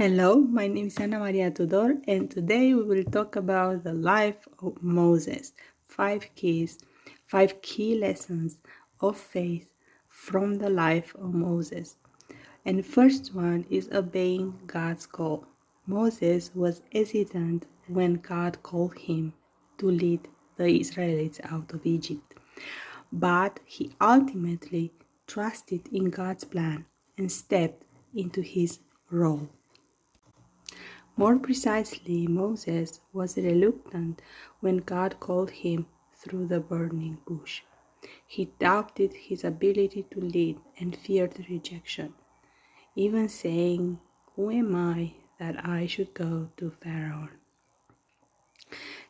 Hello, my name is Ana-Maria Tudor, and today we will talk about the life of Moses. Five key lessons of faith from the life of Moses. And first one is obeying God's call. Moses was hesitant when God called him to lead the Israelites out of Egypt, but he ultimately trusted in God's plan and stepped into his role. More precisely, Moses was reluctant when God called him through the burning bush. He doubted his ability to lead and feared rejection, even saying, "Who am I that I should go to Pharaoh?"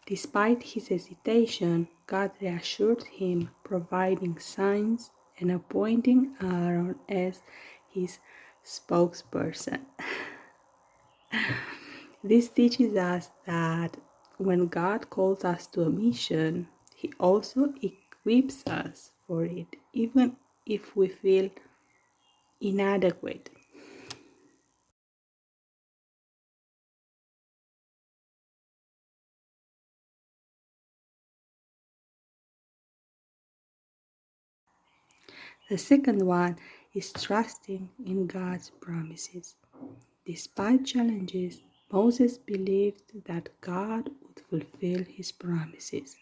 Despite his hesitation, God reassured him, providing signs and appointing Aaron as his spokesperson. This teaches us that when God calls us to a mission, He also equips us for it, even if we feel inadequate. The second one is trusting in God's promises. Despite challenges, Moses believed that God would fulfill his promises,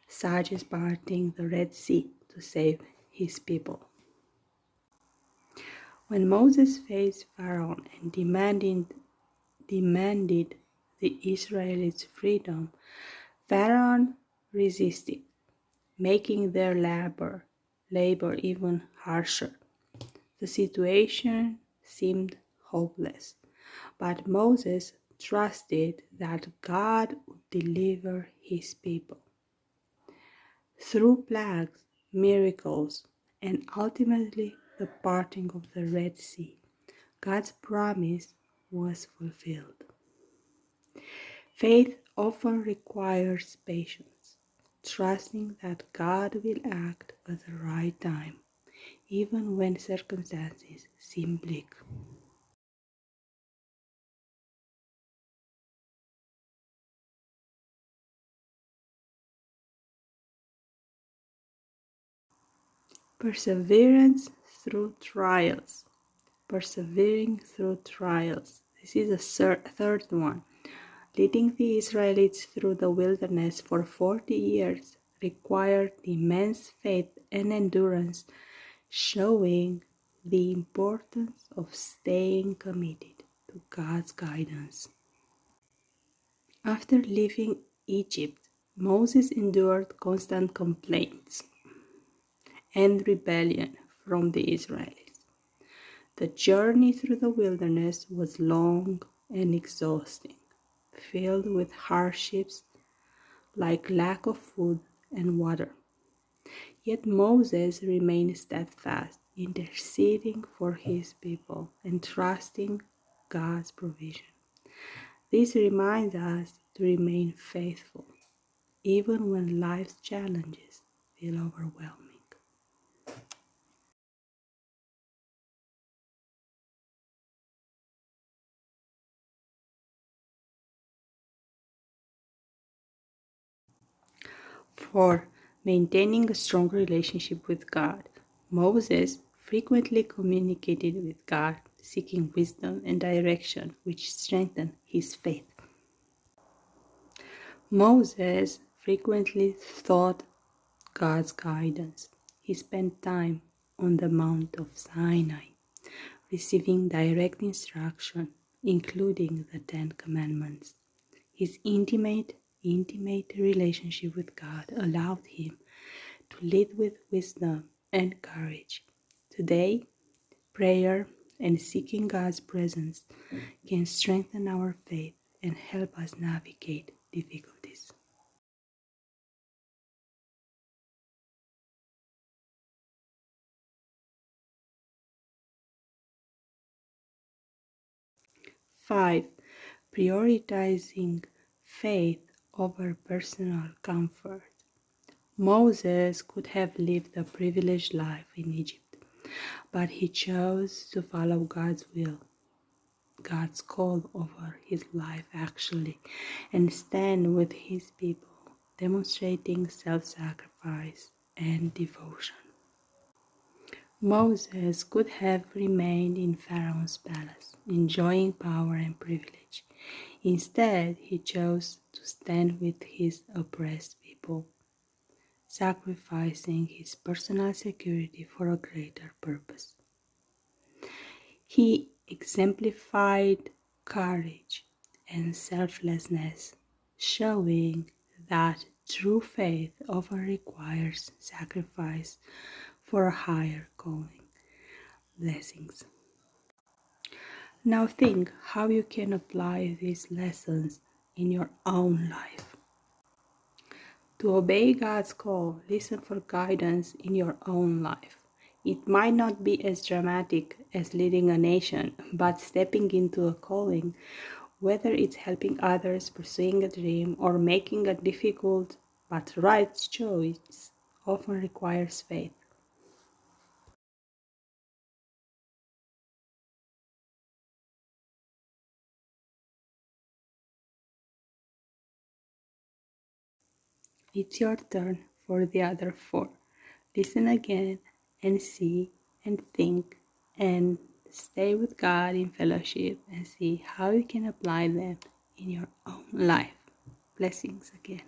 such as parting the Red Sea to save his people. When Moses faced Pharaoh and demanded the Israelites freedom, Pharaoh resisted, making their labor even harsher. The situation seemed hopeless, but Moses trusted that God would deliver his people. Through plagues, miracles, and ultimately the parting of the Red Sea, God's promise was fulfilled. Faith often requires patience, trusting that God will act at the right time, even when circumstances seem bleak. Perseverance through trials. Persevering through trials. This is the third one. Leading the Israelites through the wilderness for 40 years required immense faith and endurance, showing the importance of staying committed to God's guidance. After leaving Egypt, Moses endured constant complaints and rebellion from the Israelites. The journey through the wilderness was long and exhausting, filled with hardships like lack of food and water. Yet Moses remained steadfast, interceding for his people and trusting God's provision. This reminds us to remain faithful, even when life's challenges feel overwhelming. For maintaining a strong relationship with God, Moses frequently communicated with God, seeking wisdom and direction, which strengthened his faith. Moses frequently sought God's guidance. He spent time on the Mount of Sinai, receiving direct instruction, including the Ten Commandments. His intimate relationship with God allowed him to lead with wisdom and courage. Today, prayer and seeking God's presence can strengthen our faith and help us navigate difficulties. Five, prioritizing faith over personal comfort. Moses could have lived a privileged life in Egypt, but he chose to follow God's will. God's call over his life actually and stand with his people, demonstrating self-sacrifice and devotion. Moses could have remained in Pharaoh's palace, enjoying power and privilege. Instead, he chose to stand with his oppressed people, sacrificing his personal security for a greater purpose. He exemplified courage and selflessness, showing that true faith often requires sacrifice for a higher calling. Blessings. Now think how you can apply these lessons in your own life. To obey God's call, listen for guidance in your own life. It might not be as dramatic as leading a nation, but stepping into a calling, whether it's helping others, pursuing a dream, or making a difficult but right choice, often requires faith. It's your turn for the other four. Listen again and see and think and stay with God in fellowship and see how you can apply them in your own life. Blessings again.